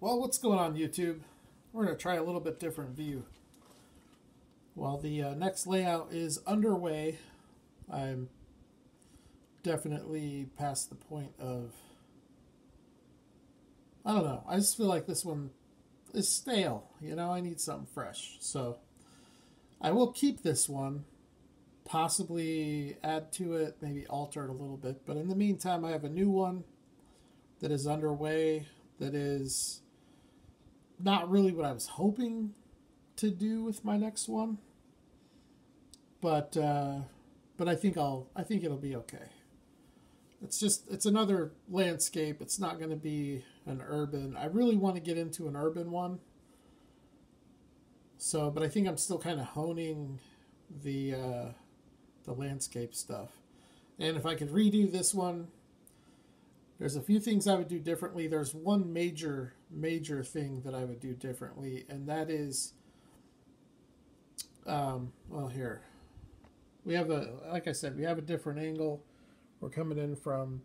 Well, what's going on, YouTube? We're going to try a little bit different view. While the next layout is underway, I'm definitely past the point of... I don't know. I just feel like this one is stale. You know, I need something fresh. So I will keep this one, possibly add to it, maybe alter it a little bit. But in the meantime, I have a new one that is underway that is not really what I was hoping to do with my next one, but I think it'll be okay. It's another landscape. It's not going to be an urban. I really want to get into an urban one. So, but I think I'm still kind of honing the landscape stuff. And if I could redo this one, there's a few things I would do differently. There's one major thing that I would do differently, and that is, well, here. We have like I said, we have a different angle. We're coming in from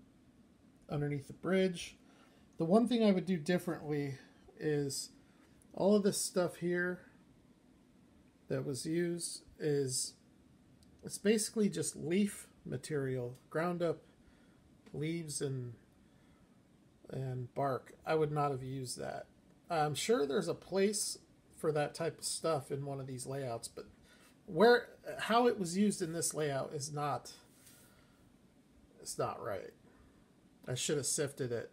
underneath the bridge. The one thing I would do differently is all of this stuff here that was used it's basically just leaf material, ground up leaves and bark. I would not have used that. I'm sure there's a place for that type of stuff in one of these layouts, but how it was used in this layout is not, it's not right. I should have sifted it.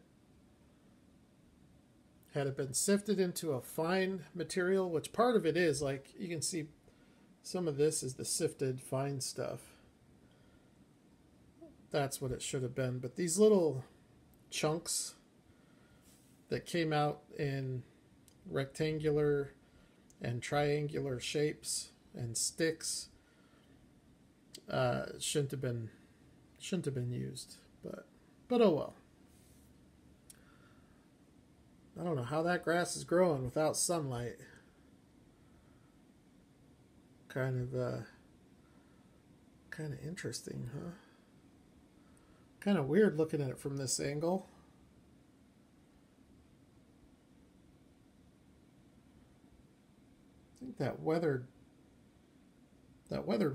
Had it been sifted into a fine material, which part of it is, like you can see some of this is the sifted fine stuff. That's what it should have been. But these little chunks that came out in rectangular and triangular shapes and sticks shouldn't have been used, but oh well. I don't know how that grass is growing without sunlight. Kind of interesting, huh? Kind of weird looking at it from this angle. I think that weathered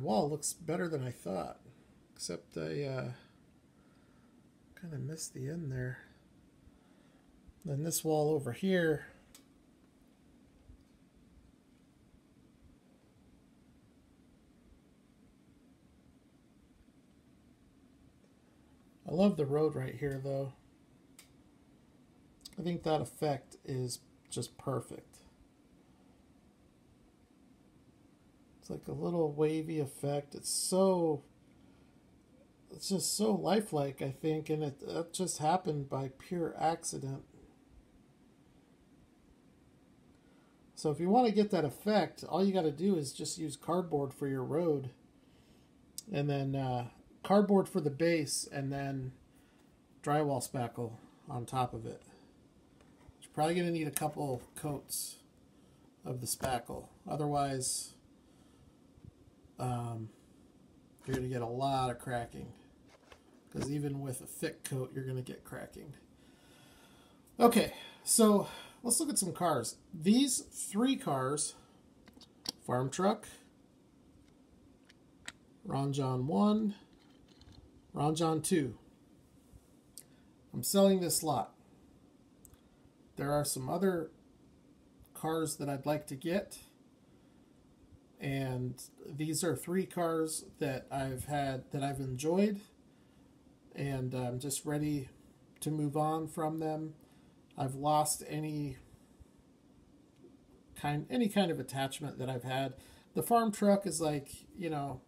wall looks better than I thought, except I kind of missed the end there. Then this wall over here, I love the road right here though. I think that effect is just perfect. It's like a little wavy effect. It's just so lifelike, I think, and it just happened by pure accident. So if you want to get that effect, all you got to do is just use cardboard for your road, and then cardboard for the base, and then drywall spackle on top of it. You're probably going to need a couple coats of the spackle. Otherwise, you're going to get a lot of cracking, because even with a thick coat, you're going to get cracking. Okay, so let's look at some cars. These three cars, farm truck, Ron John 1, Ron John 2. I'm selling this lot. There are some other cars that I'd like to get, and these are three cars that I've enjoyed, and I'm just ready to move on from them. I've lost any kind of attachment that I've had. The farm truck is like, you know,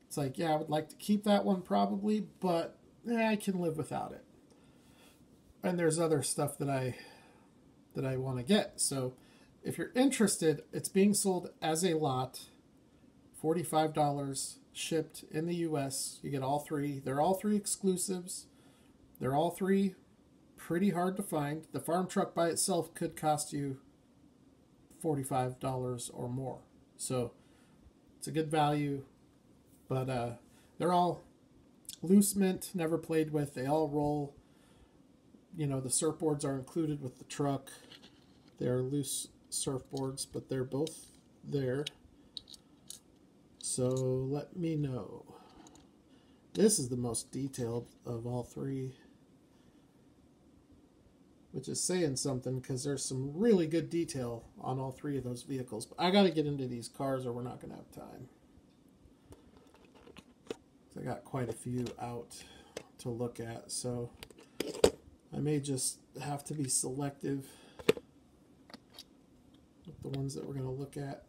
it's like, yeah, I would like to keep that one probably, but I can live without it. And there's other stuff that I want to get. So if you're interested, it's being sold as a lot, $45, shipped in the US. You get all three. They're all three exclusives. They're all three pretty hard to find. The farm truck by itself could cost you $45 or more. So it's a good value, but they're all loose mint, never played with. They all roll. You know, the surfboards are included with the truck. They're loose surfboards, but they're both there. So let me know. This is the most detailed of all three, which is saying something because there's some really good detail on all three of those vehicles. But I got to get into these cars or we're not going to have time. I got quite a few out to look at, so I may just have to be selective with the ones that we're going to look at.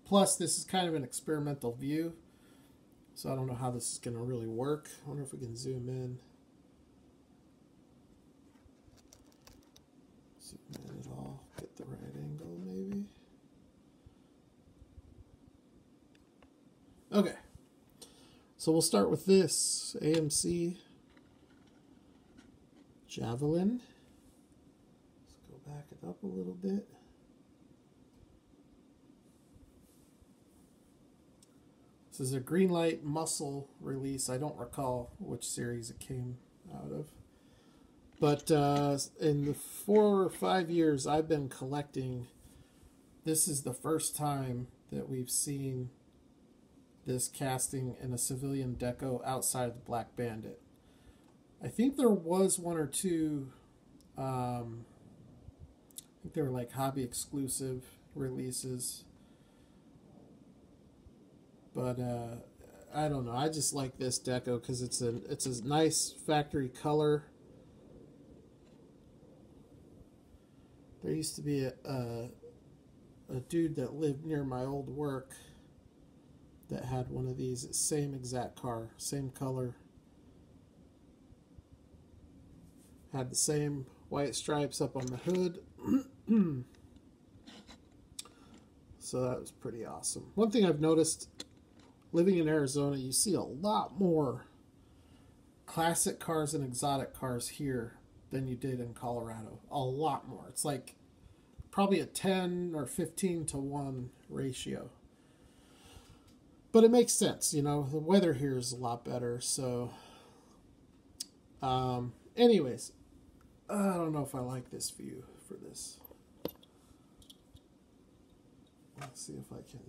Plus, this is kind of an experimental view, so I don't know how this is going to really work. I wonder if we can zoom in. Zoom in at all. Get the right angle, maybe. Okay. So we'll start with this AMC Javelin. Let's go back it up a little bit. This is a Greenlight Muscle release. I don't recall which series it came out of. But in the 4 or 5 years I've been collecting, this is the first time that we've seen this casting in a civilian deco outside of the Black Bandit. I think there was one or two, I think they were like hobby exclusive releases. But I don't know. I just like this deco because it's a nice factory color. There used to be a dude that lived near my old work that had one of these. Same exact car, same color. Had the same white stripes up on the hood. So that was pretty awesome. One thing I've noticed living in Arizona, you see a lot more classic cars and exotic cars here than you did in Colorado. A lot more. It's like probably a 10 or 15 to 1 ratio. But it makes sense, you know, the weather here is a lot better. So, anyways, I don't know if I like this view for this. Let's see if I can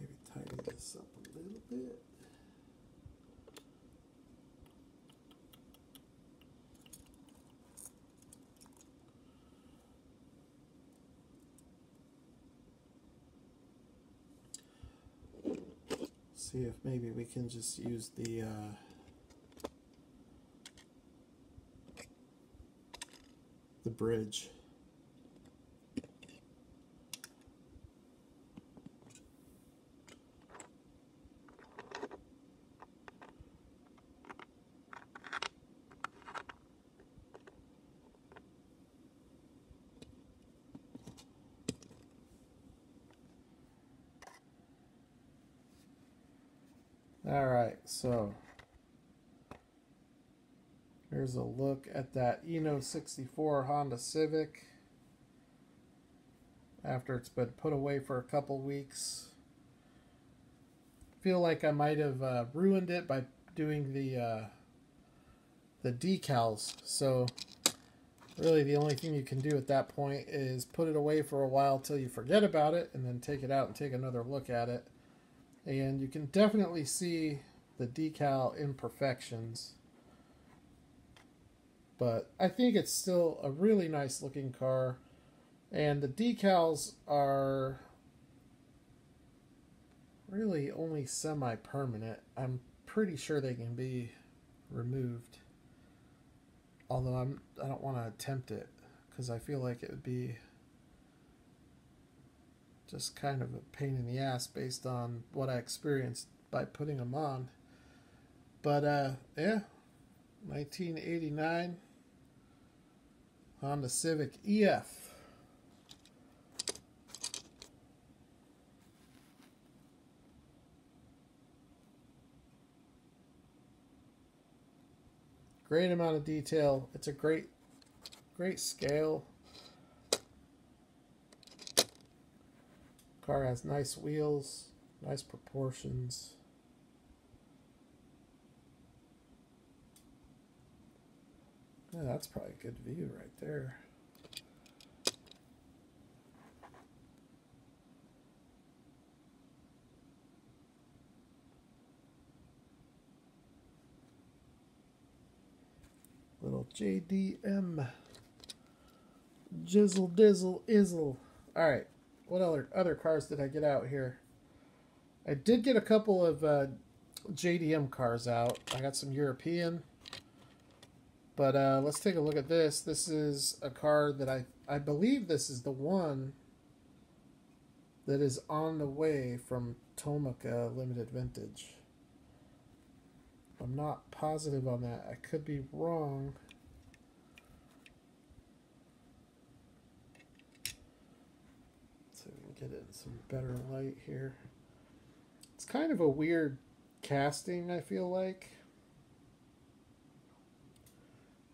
maybe tidy this up a little bit. See if maybe we can just use the bridge. All right, so here's a look at that Eno 64 Honda Civic after it's been put away for a couple weeks. Feel like I might have ruined it by doing the decals. So really the only thing you can do at that point is put it away for a while till you forget about it and then take it out and take another look at it. And you can definitely see the decal imperfections. But I think it's still a really nice looking car. And the decals are really only semi-permanent. I'm pretty sure they can be removed. Although I don't want to attempt it because I feel like it would be just kind of a pain in the ass based on what I experienced by putting them on. But yeah, 1989 Honda Civic EF. Great amount of detail. It's a great scale. Car has nice wheels, nice proportions. Yeah, that's probably a good view right there. Little JDM. Jizzle, dizzle, izzle. Alright, what other cars did I get out here? I did get a couple of JDM cars out. I got some European. But let's take a look at this. This is a car that I believe this is the one that is on the way from Tomica Limited Vintage. I'm not positive on that. I could be wrong. So we can get it in some better light here. It's kind of a weird casting, I feel like.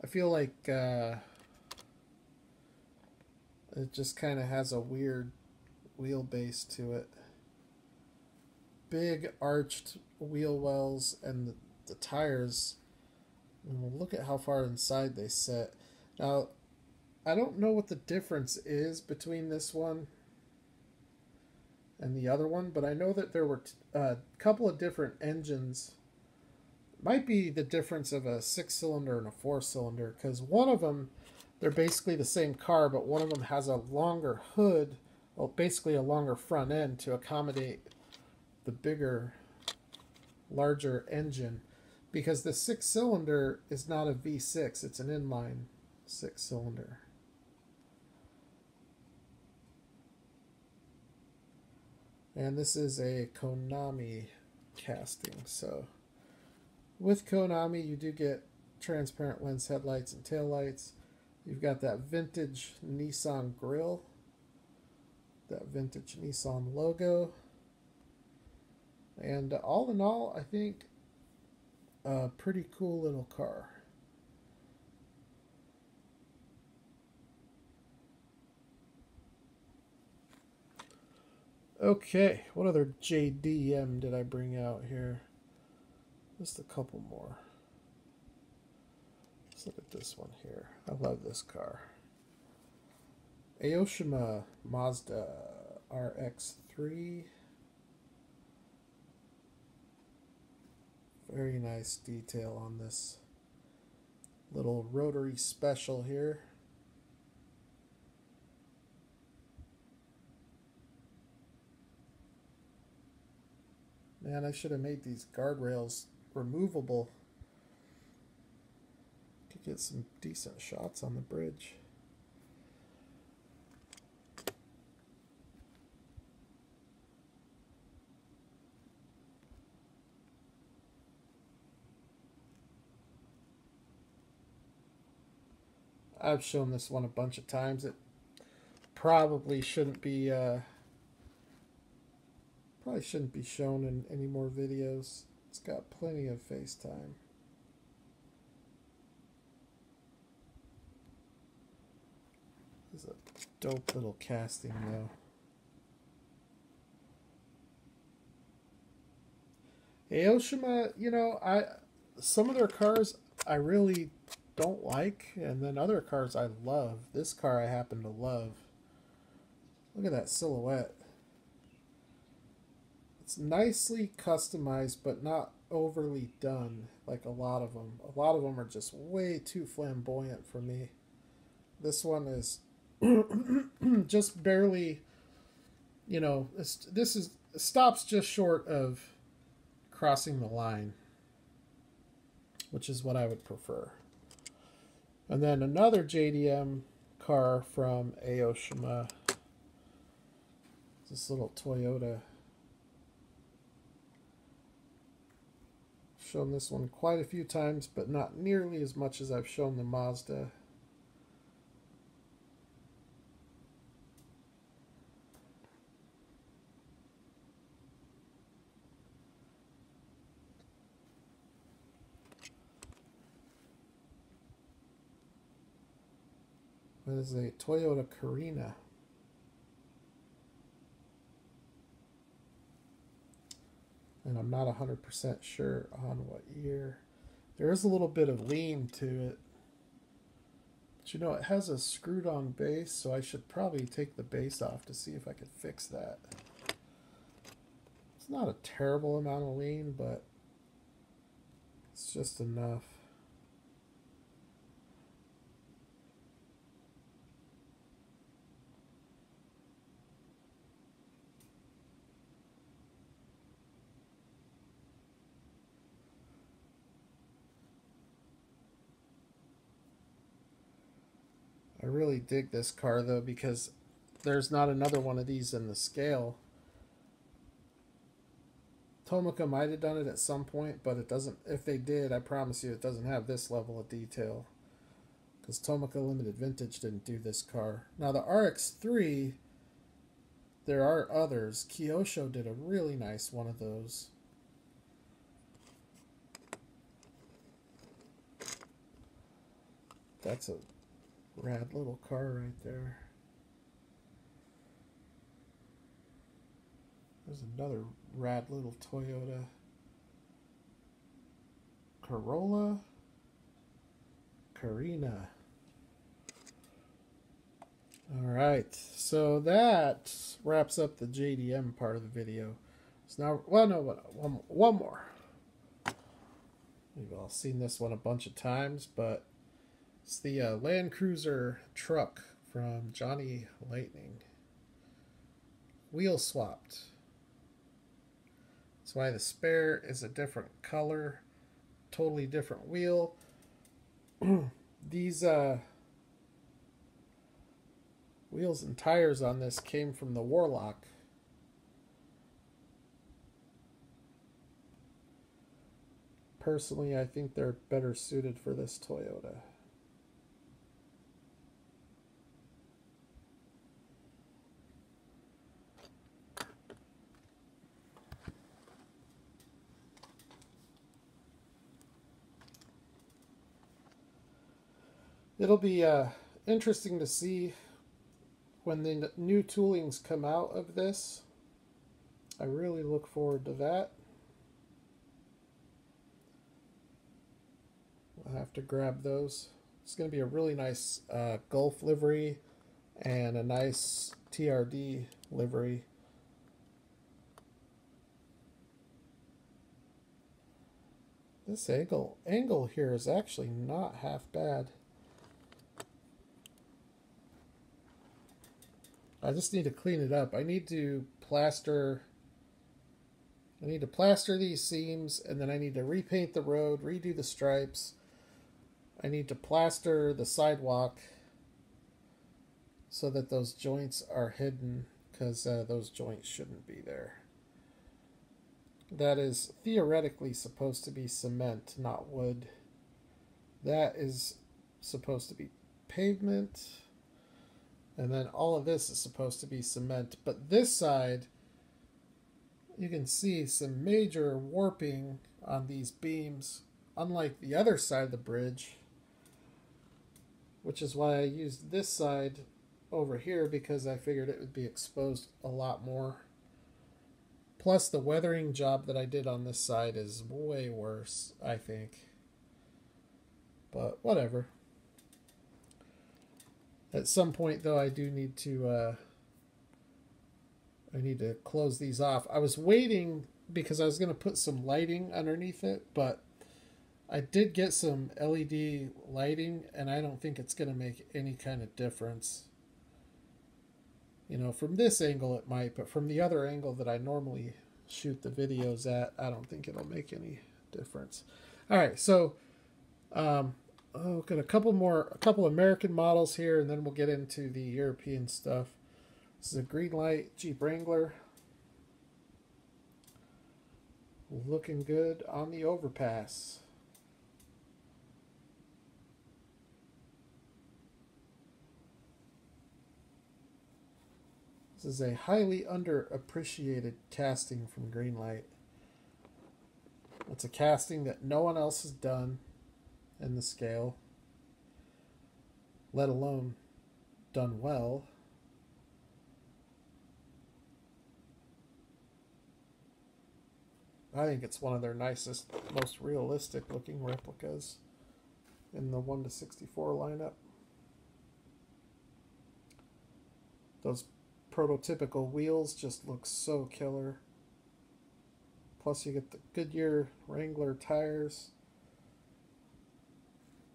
I feel like it just kind of has a weird wheelbase to it. Big arched wheel wells, and the tires. And we'll look at how far inside they sit. Now, I don't know what the difference is between this one and the other one, but I know that there were a couple of different engines. Might be the difference of a 6-cylinder and a 4-cylinder, because one of them, they're basically the same car, but one of them has a longer hood, well, basically a longer front end to accommodate the bigger, larger engine, because the 6-cylinder is not a V6, it's an inline 6-cylinder. And this is a Konami casting, so with Konami you do get transparent lens headlights and taillights. You've got that vintage Nissan grille, that vintage Nissan logo, and all in all, I think a pretty cool little car. Okay, what other JDM did I bring out here? Just a couple more. Let's look at this one here. I love this car. Aoshima Mazda RX-3. Very nice detail on this little rotary special here. Man, I should have made these guardrails removable. Could get some decent shots on the bridge. I've shown this one a bunch of times. It probably shouldn't be shown in any more videos. It's got plenty of FaceTime. This is a dope little casting though. Aoshima, you know, some of their cars I really don't like, and then other cars I love. This car I happen to love. Look at that silhouette. It's nicely customized, but not overly done like a lot of them. A lot of them are just way too flamboyant for me. This one is just barely, you know, this stops just short of crossing the line, which is what I would prefer. And then another JDM car from Aoshima. This little Toyota. Shown this one quite a few times, but not nearly as much as I've shown the Mazda. That is a Toyota Carina. And I'm not 100% sure on what year. There is a little bit of lean to it. But you know, it has a screwed on base, so I should probably take the base off to see if I could fix that. It's not a terrible amount of lean, but it's just enough. I really dig this car though, because there's not another one of these in the scale. Tomica might have done it at some point, but it doesn't. If they did, I promise you it doesn't have this level of detail, because Tomica Limited Vintage didn't do this car. Now the RX-3, there are others. Kyosho did a really nice one of those. That's a rad little car right there. There's another rad little Toyota Corolla Carina. Alright, so that wraps up the JDM part of the video. So now, well, no, one more. You've all seen this one a bunch of times, but it's the Land Cruiser truck from Johnny Lightning. Wheel swapped. That's why the spare is a different color, totally different wheel. These wheels and tires on this came from the Warlock. Personally, I think they're better suited for this Toyota. It'll be interesting to see when the new toolings come out of this. I really look forward to that. I'll have to grab those. It's going to be a really nice Gulf livery and a nice TRD livery. This angle here is actually not half bad. I just need to clean it up. I need to plaster these seams, and then I need to repaint the road, redo the stripes. I need to plaster the sidewalk so that those joints are hidden, because those joints shouldn't be there. That is theoretically supposed to be cement, not wood. That is supposed to be pavement. And then all of this is supposed to be cement. But this side, you can see some major warping on these beams, unlike the other side of the bridge, which is why I used this side over here, because I figured it would be exposed a lot more. Plus, the weathering job that I did on this side is way worse, I think. But whatever. At some point, though, I do need to close these off. I was waiting because I was going to put some lighting underneath it, but I did get some LED lighting, and I don't think it's going to make any kind of difference. You know, from this angle it might, but from the other angle that I normally shoot the videos at, I don't think it'll make any difference. All right, so got a couple American models here, and then we'll get into the European stuff. This is a Greenlight Jeep Wrangler. Looking good on the overpass. This is a highly underappreciated casting from Greenlight. It's a casting that no one else has done in the scale, let alone done well. I think it's one of their nicest, most realistic looking replicas in the 1/64 lineup. Those prototypical wheels just look so killer. Plus you get the Goodyear Wrangler tires.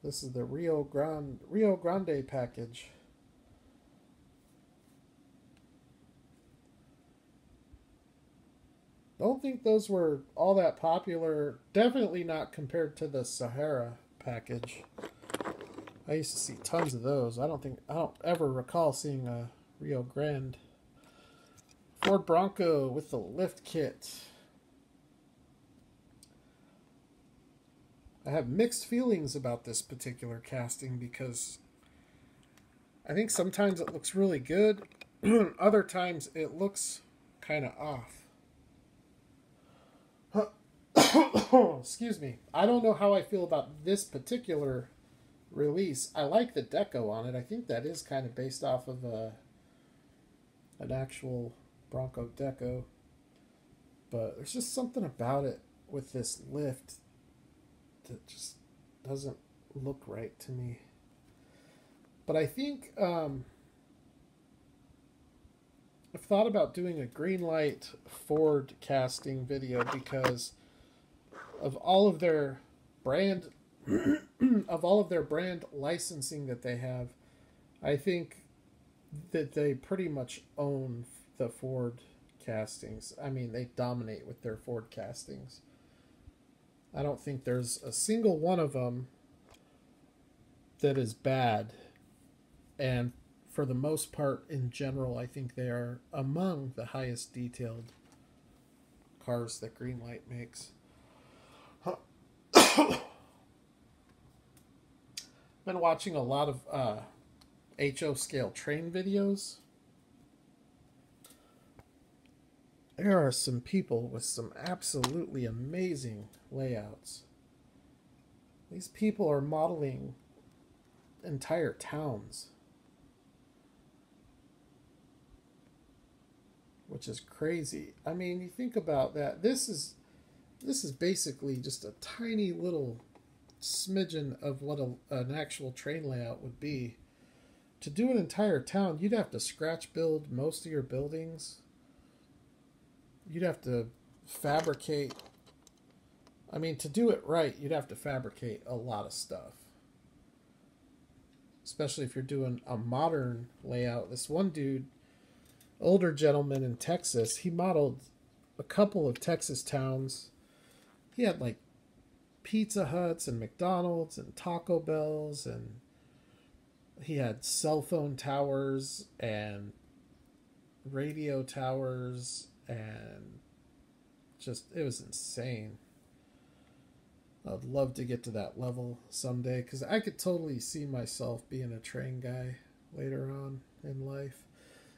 This is the Rio Grande package. Don't think those were all that popular. Definitely not compared to the Sahara package. I used to see tons of those. I don't ever recall seeing a Rio Grande. Ford Bronco with the lift kit. I have mixed feelings about this particular casting because I think sometimes it looks really good. Other times it looks kind of off. Excuse me. I don't know how I feel about this particular release. I like the deco on it. I think that is kind of based off of an actual Bronco deco. But there's just something about it with this lift that just doesn't look right to me. But I think I've thought about doing a Greenlight Ford casting video because of all of their brand licensing that they have. I think that they pretty much own the Ford castings. I mean, they dominate with their Ford castings. I don't think there's a single one of them that is bad. And for the most part, in general, I think they are among the highest detailed cars that Greenlight makes. Been watching a lot of HO scale train videos. There are some people with some absolutely amazing layouts. These people are modeling entire towns, which is crazy. I mean, you think about that. This is basically just a tiny little smidgen of what an actual train layout would be. To do an entire town, you'd have to scratch build most of your buildings. You'd have to fabricate. I mean, to do it right, you'd have to fabricate a lot of stuff. Especially if you're doing a modern layout. This one dude, older gentleman in Texas, he modeled a couple of Texas towns. He had like Pizza Huts and McDonald's and Taco Bells, and he had cell phone towers and radio towers, and just, it was insane. I'd love to get to that level someday because I could totally see myself being a train guy later on in life.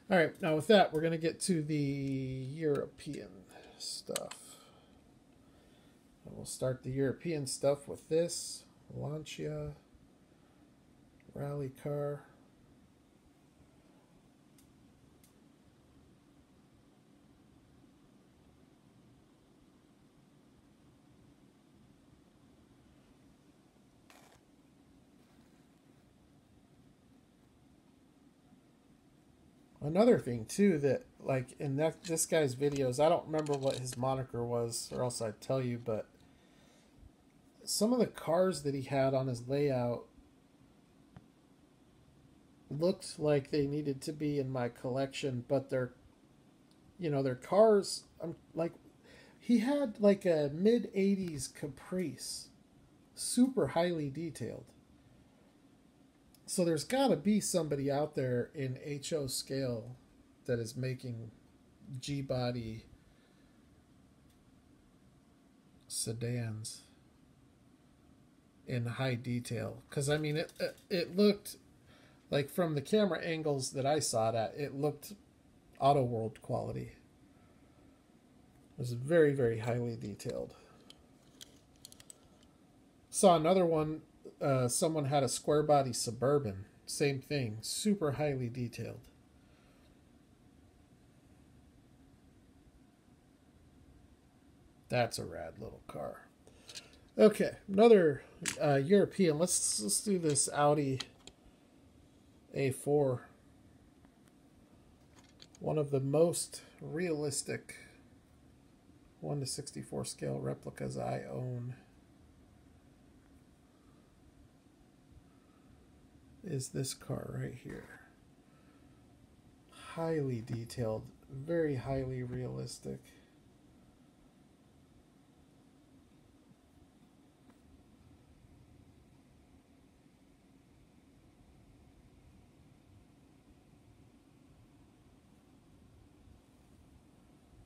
All right, now with that, we're going to get to the European stuff. And we'll start the European stuff with this Lancia rally car. Another thing too that, like, in this guy's videos, I don't remember what his moniker was, or else I'd tell you, but some of the cars that he had on his layout looked like they needed to be in my collection, but they're cars. Like, he had like a mid-'80s Caprice, super highly detailed. So there's got to be somebody out there in HO scale that is making G-body sedans in high detail. Because, I mean, it looked like, from the camera angles that I saw it at, it looked Auto World quality. It was very, very highly detailed. Saw another one. Someone had a square body Suburban. Same thing. Super highly detailed. That's a rad little car. Okay, another European. Let's do this Audi A4. one of the most realistic 1:64 scale replicas I own is this car right here. Highly detailed, very highly realistic.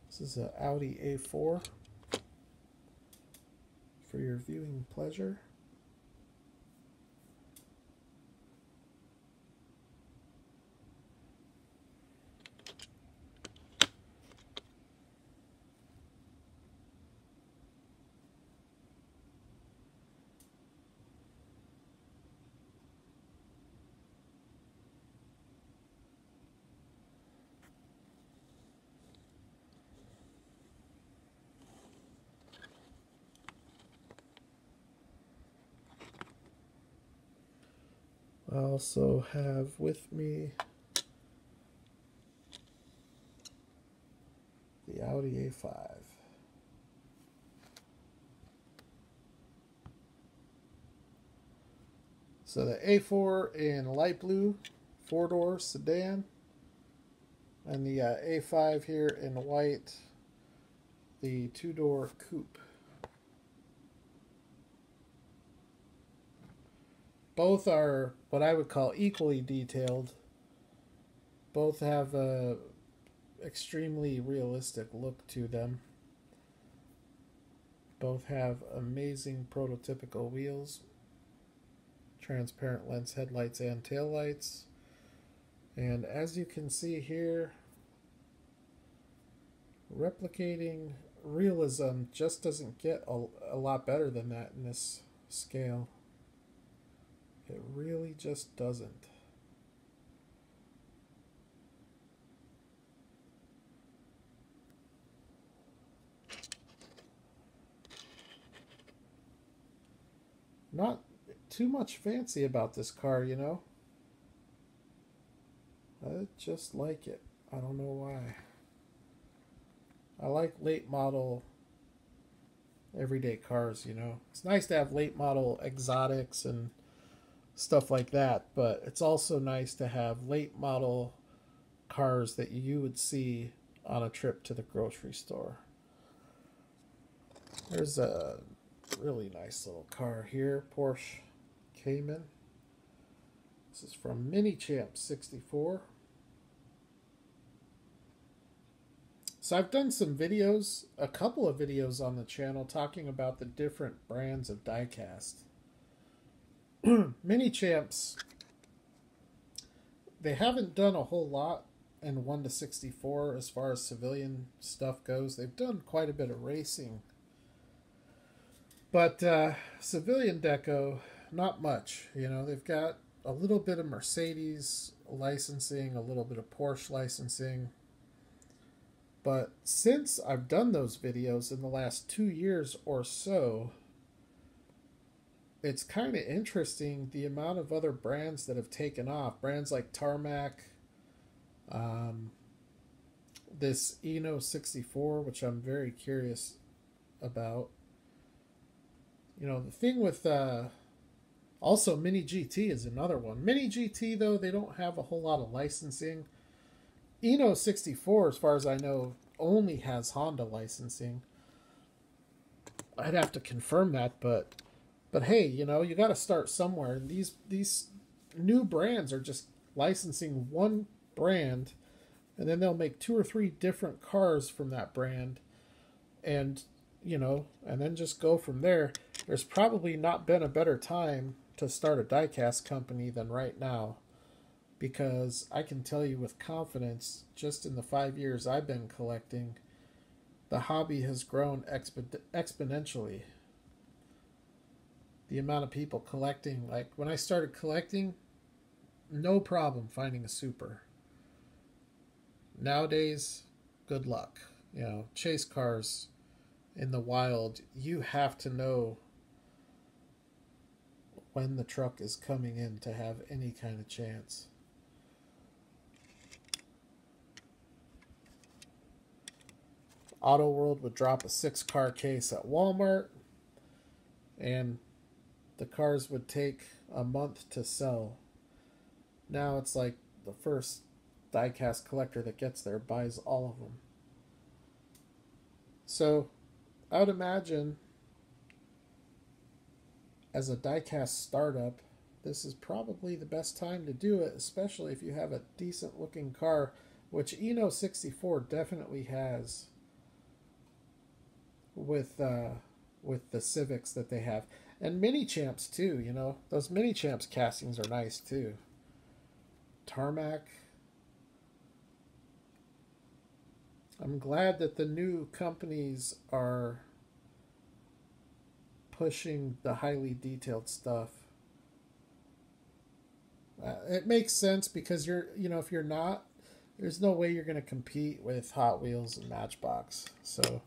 This is an Audi A4 for your viewing pleasure. I also have with me the Audi A5. So the A4 in light blue, 4-door sedan, and the A5 here in white, the 2-door coupe. Both are what I would call equally detailed. Both have a extremely realistic look to them. Both have amazing prototypical wheels, transparent lens headlights and taillights. And as you can see here, replicating realism just doesn't get a lot better than that in this scale. It really just doesn't. Not too much fancy about this car, you know. I just like it. I don't know why. I like late model everyday cars, you know. It's nice to have late model exotics and stuff like that, but it's also nice to have late model cars that you would see on a trip to the grocery store. There's a really nice little car here, Porsche Cayman. This is from Mini Champ 64. So I've done some videos, a couple of videos on the channel talking about the different brands of diecast. Mini Champs, they haven't done a whole lot in 1:64 as far as civilian stuff goes. They've done quite a bit of racing. But civilian deco, not much. You know, they've got a little bit of Mercedes licensing, a little bit of Porsche licensing. But since I've done those videos in the last 2 years or so, it's kind of interesting the amount of other brands that have taken off. Brands like Tarmac, this Eno 64, which I'm very curious about. You know, the thing with also Mini GT is another one. Mini GT, though, they don't have a whole lot of licensing. Eno 64, as far as I know, only has Honda licensing. I'd have to confirm that, but hey, you know, you got to start somewhere. And these new brands are just licensing one brand, and then they'll make 2 or 3 different cars from that brand, and you know, and then just go from there. There's probably not been a better time to start a diecast company than right now, because I can tell you with confidence, just in the 5 years I've been collecting, the hobby has grown exponentially. The amount of people collecting, like when I started collecting, no problem finding a super. Nowadays, good luck. You know, chase cars in the wild, you have to know when the truck is coming in to have any kind of chance. Auto World would drop a 6-car case at Walmart, and the cars would take a month to sell. Now it's like the first diecast collector that gets there buys all of them. So I would imagine as a diecast startup, this is probably the best time to do it, especially if you have a decent looking car, which Eno 64 definitely has with the Civics that they have. And Mini Champs too, you know. Those Mini Champs castings are nice too. Tarmac. I'm glad that the new companies are pushing the highly detailed stuff. It makes sense because if you're not, there's no way you're going to compete with Hot Wheels and Matchbox. So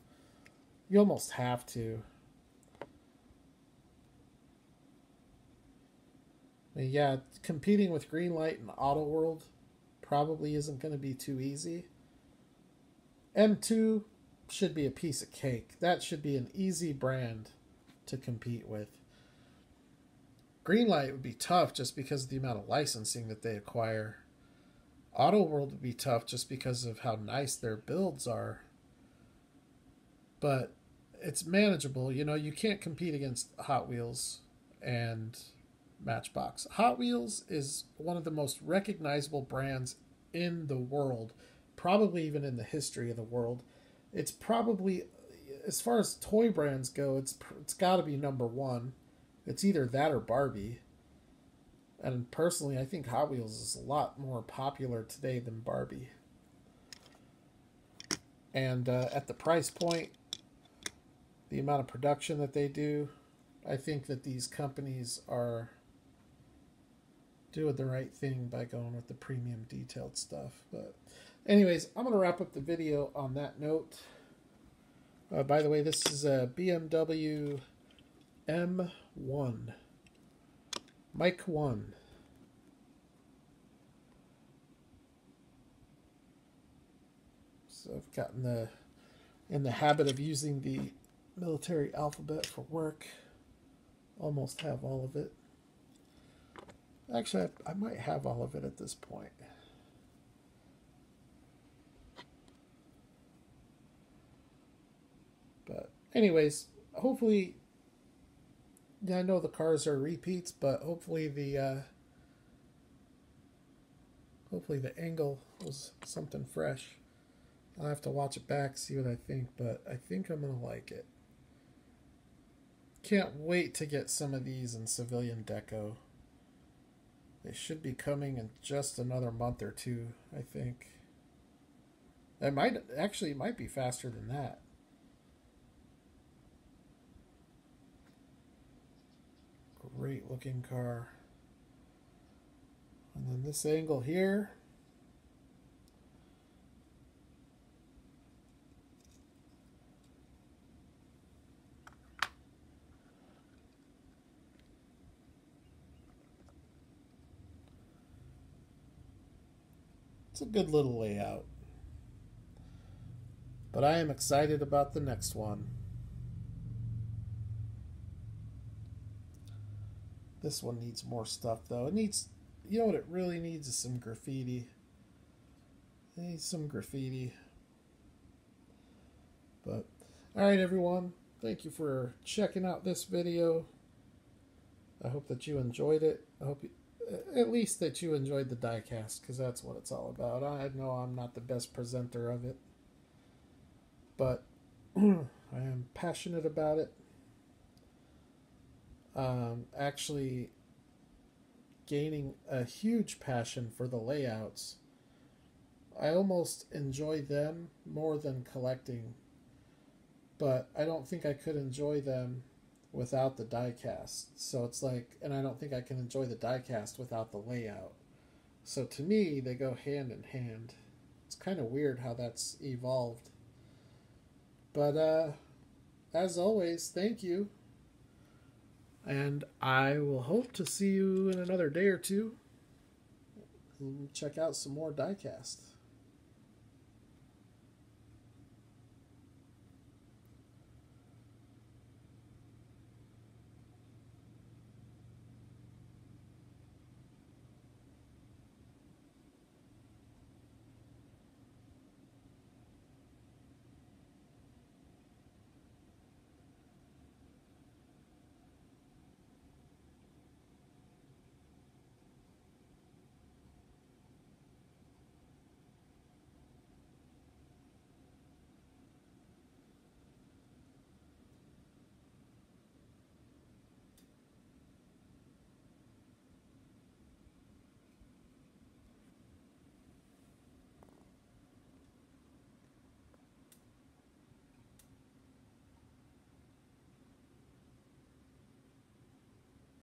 you almost have to. Yeah, competing with Greenlight and Auto World probably isn't going to be too easy. M2 should be a piece of cake. That should be an easy brand to compete with. Greenlight would be tough just because of the amount of licensing that they acquire. Auto World would be tough just because of how nice their builds are. But it's manageable. You know, you can't compete against Hot Wheels and Matchbox. Hot Wheels is one of the most recognizable brands in the world, probably even in the history of the world. It's probably, as far as toy brands go, it's got to be number one. It's either that or Barbie. And personally, I think Hot Wheels is a lot more popular today than Barbie. And at the price point, the amount of production that they do, I think that these companies are doing the right thing by going with the premium detailed stuff. But anyways, I'm going to wrap up the video on that note. By the way, this is a BMW M1. Mic 1. So I've gotten in the habit of using the military alphabet for work. Almost have all of it. Actually, I might have all of it at this point. But anyways, hopefully, I know the cars are repeats, but hopefully the angle was something fresh. I'll have to watch it back, see what I think, but I think I'm going to like it. Can't wait to get some of these in civilian deco. They should be coming in just another month or two, I think. It might be faster than that. Great looking car. And then this angle here. It's a good little layout. But I am excited about the next one. This one needs more stuff, though. It needs, you know what it really needs is some graffiti. It needs some graffiti. But, alright everyone. Thank you for checking out this video. I hope that you enjoyed it. I hope at least that you enjoyed the diecast, because that's what it's all about. I know I'm not the best presenter of it, but I am passionate about it. Actually gaining a huge passion for the layouts. I almost enjoy them more than collecting, but I don't think I could enjoy them without the diecast. So it's like, and I don't think I can enjoy the diecast without the layout. So to me, they go hand in hand. It's kind of weird how that's evolved. But as always, thank you. And I will hope to see you in another day or two. Check out some more diecast.